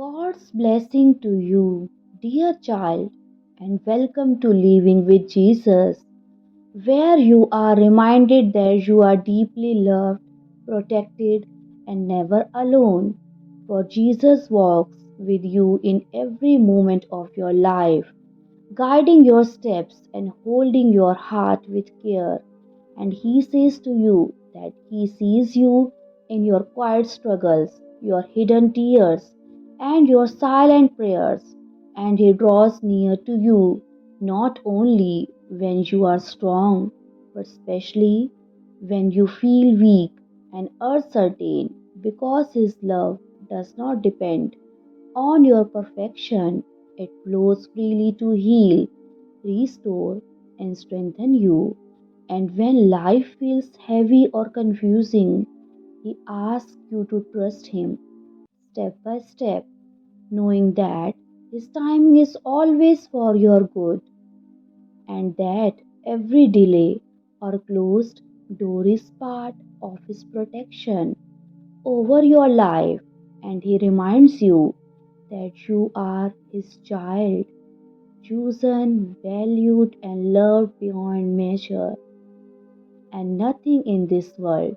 God's blessing to you, dear child, and welcome to Living with Jesus, where you are reminded that you are deeply loved, protected, and never alone. For Jesus walks with you in every moment of your life, guiding your steps and holding your heart with care. And He says to you that He sees you in your quiet struggles, your hidden tears, and your silent prayers. And He draws near to you not only when you are strong, but especially when you feel weak and uncertain, because His love does not depend on your perfection. It flows freely to heal, restore, and strengthen you. And when life feels heavy or confusing, He asks you to trust Him step by step, knowing that His timing is always for your good, and that every delay or closed door is part of His protection over your life. And He reminds you that you are His child, chosen, valued, and loved beyond measure, and nothing in this world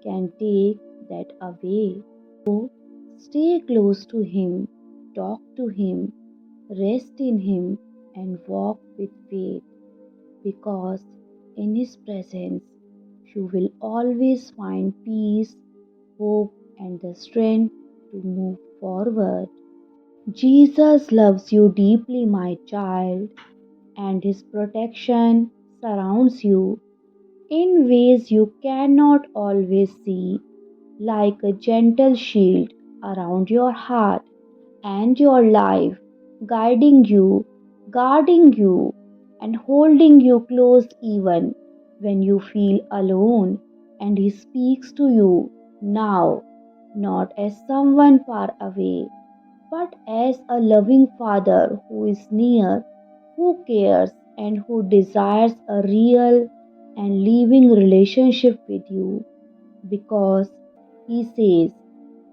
can take that away. So stay close to Him, talk to Him, rest in Him, and walk with faith, because in His presence you will always find peace, hope, and the strength to move forward. Jesus loves you deeply, my child, and His protection surrounds you in ways you cannot always see, like a gentle shield around your heart and your life, guiding you, guarding you, and holding you close even when you feel alone. And He speaks to you now, not as someone far away, but as a loving Father who is near, who cares, and who desires a real and living relationship with you. Because He says,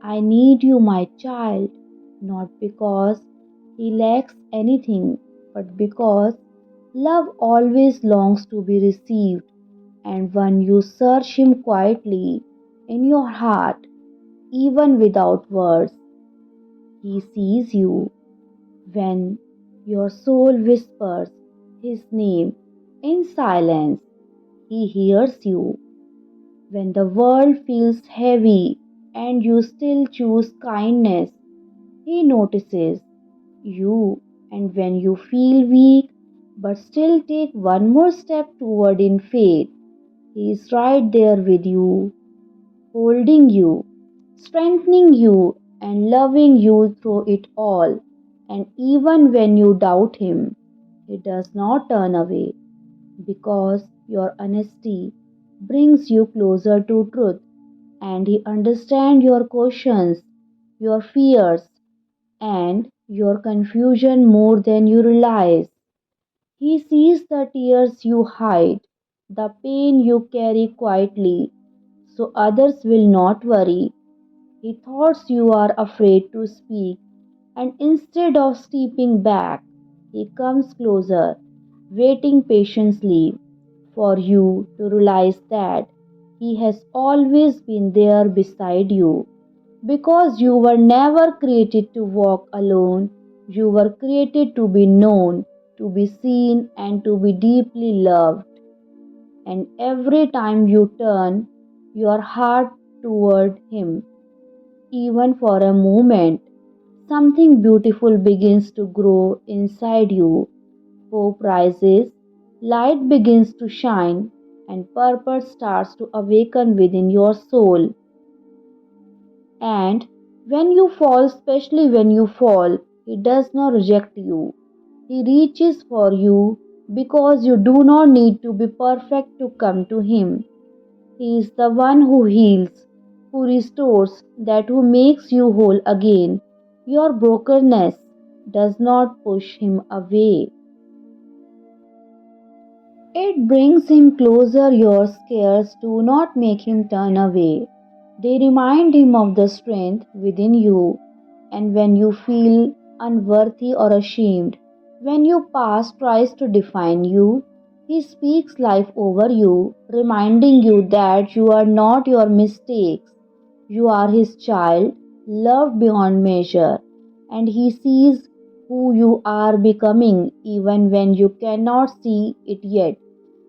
I need you, my child, not because He lacks anything, but because love always longs to be received. And when you search Him quietly in your heart, even without words, He sees you. When your soul whispers His name in silence, He hears you. When the world feels heavy and you still choose kindness, He notices you. And when you feel weak but still take one more step toward in faith, He is right there with you, holding you, strengthening you, and loving you through it all. And even when you doubt Him, He does not turn away, because your honesty brings you closer to truth, and He understands your questions, your fears, and your confusion more than you realize. He sees the tears you hide, the pain you carry quietly, so others will not worry. He thoughts you are afraid to speak, and instead of stepping back, He comes closer, waiting patiently for you to realize that He has always been there beside you. Because you were never created to walk alone, you were created to be known, to be seen, and to be deeply loved. And every time you turn your heart toward Him, even for a moment, something beautiful begins to grow inside you. Hope rises, light begins to shine, and purpose starts to awaken within your soul. And when you fall, especially when you fall, He does not reject you. He reaches for you, because you do not need to be perfect to come to Him. He is the one who heals, who restores, that who makes you whole again. Your brokenness does not push Him away. It brings Him closer. Your scares do not make Him turn away. They remind Him of the strength within you, and when you feel unworthy or ashamed, when your past tries to define you, He speaks life over you, reminding you that you are not your mistakes. You are His child, loved beyond measure, and He sees who you are becoming even when you cannot see it yet.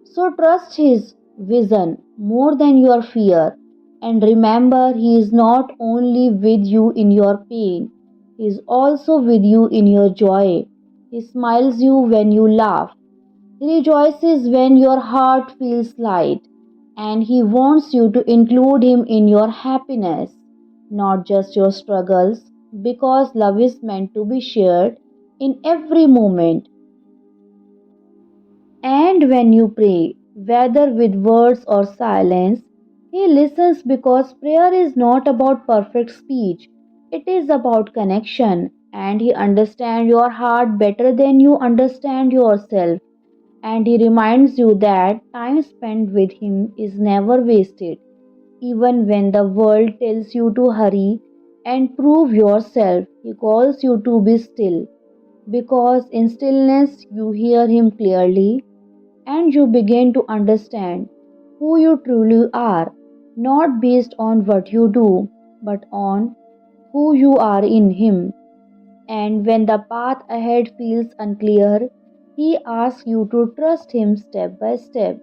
So trust His vision more than your fear, and remember He is not only with you in your pain, He is also with you in your joy. He smiles you when you laugh. He rejoices when your heart feels light, and He wants you to include Him in your happiness, not just your struggles, because love is meant to be shared in every moment. And when you pray, whether with words or silence, He listens because prayer is not about perfect speech, it is about connection, and He understands your heart better than you understand yourself. And He reminds you that time spent with Him is never wasted, even when the world tells you to hurry and prove yourself. He calls you to be still, because in stillness you hear Him clearly and you begin to understand who you truly are, not based on what you do, but on who you are in Him. And when the path ahead feels unclear, He asks you to trust Him step by step,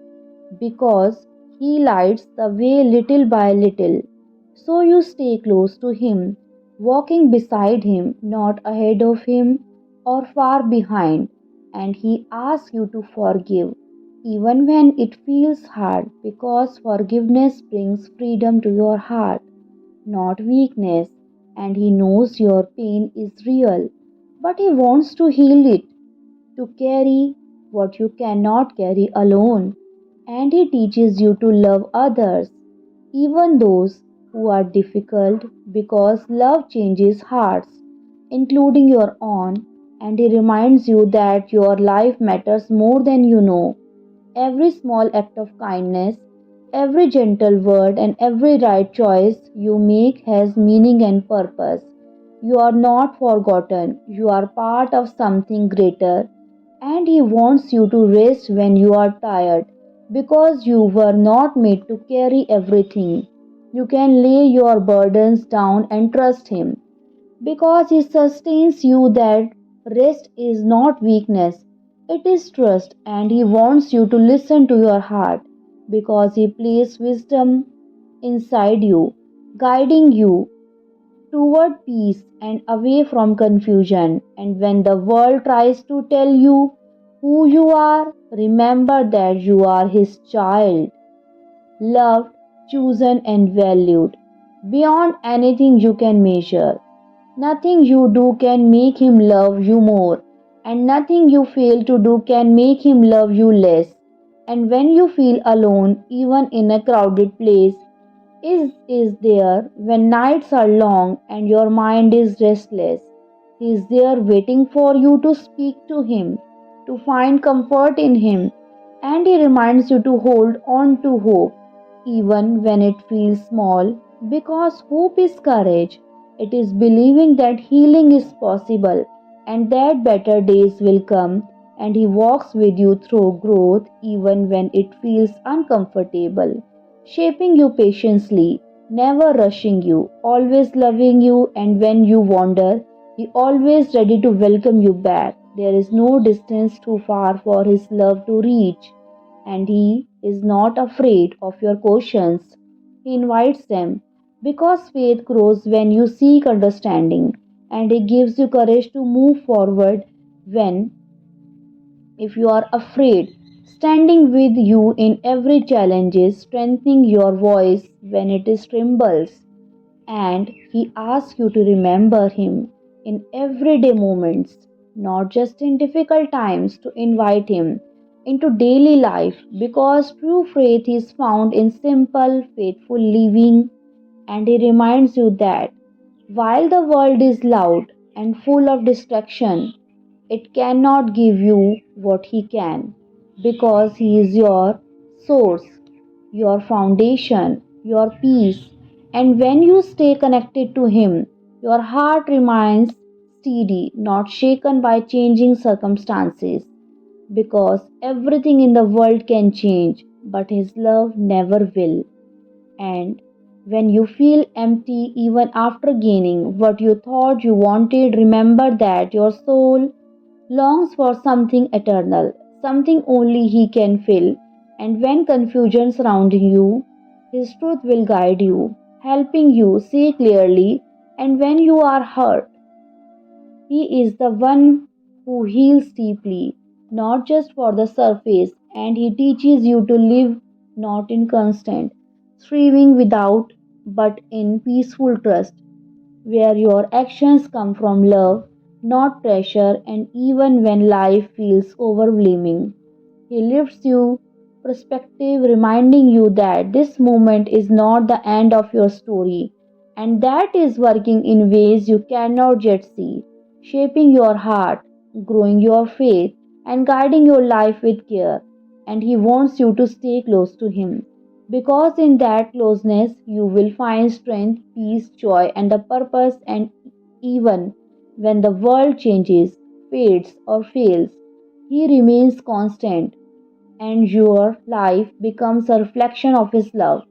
because He lights the way little by little. So you stay close to Him, walking beside Him, not ahead of Him or far behind. And He asks you to forgive, even when it feels hard, because forgiveness brings freedom to your heart, not weakness. And He knows your pain is real, but He wants to heal it, to carry what you cannot carry alone. And He teaches you to love others, even those who are difficult, because love changes hearts, including your own. And He reminds you that your life matters more than you know. Every small act of kindness, every gentle word, and every right choice you make has meaning and purpose. You are not forgotten, you are part of something greater, and He wants you to rest when you are tired, because you were not made to carry everything. You can lay your burdens down and trust Him, because He sustains you. That rest is not weakness, it is trust, and He wants you to listen to your heart, because He placed wisdom inside you, guiding you toward peace and away from confusion. And when the world tries to tell you who you are, remember that you are His child, loved, chosen, and valued beyond anything you can measure. Nothing you do can make Him love you more, and nothing you fail to do can make Him love you less. And when you feel alone, even in a crowded place, is there when nights are long and your mind is restless. He is there waiting for you to speak to Him, to find comfort in Him, and He reminds you to hold on to hope, even when it feels small, because hope is courage. It is believing that healing is possible and that better days will come, and He walks with you through growth even when it feels uncomfortable, shaping you patiently, never rushing you, always loving you. And when you wander, He always ready to welcome you back. There is no distance too far for His love to reach, and He is not afraid of your questions. He invites them, because faith grows when you seek understanding, and He gives you courage to move forward when, if you are afraid, standing with you in every challenge, strengthening your voice when it is trembles. And He asks you to remember Him in everyday moments, not just in difficult times, to invite Him into daily life, because true faith is found in simple, faithful living. And He reminds you that while the world is loud and full of distraction, it cannot give you what He can, because He is your source, your foundation, your peace. And when you stay connected to Him, Your heart remains steady, not shaken by changing circumstances, because everything in the world can change, but His love never will. And when you feel empty even after gaining what you thought you wanted, remember that your soul longs for something eternal, something only He can fill. And when confusion surrounding you, His truth will guide you, helping you see clearly. And when you are hurt, He is the one who heals deeply, not just for the surface, and He teaches you to live not in constant striving without, but in peaceful trust, where your actions come from love, not pressure, and even when life feels overwhelming. He lifts you perspective, reminding you that this moment is not the end of your story, and that is working in ways you cannot yet see, shaping your heart, growing your faith, and guiding your life with care. And He wants you to stay close to Him, because in that closeness you will find strength, peace, joy, and a purpose. And even when the world changes, fades, or fails, He remains constant, and your life becomes a reflection of His love,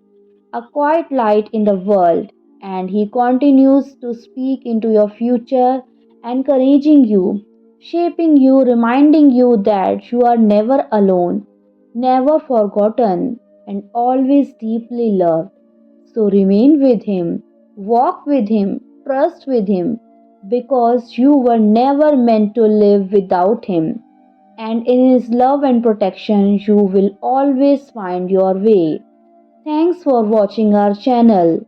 a quiet light in the world. And He continues to speak into your future, encouraging you, shaping you, reminding you that you are never alone, never forgotten, and always deeply loved. So remain with Him, walk with Him, trust with Him, because you were never meant to live without Him, and in His love and protection, you will always find your way. Thanks for watching our channel.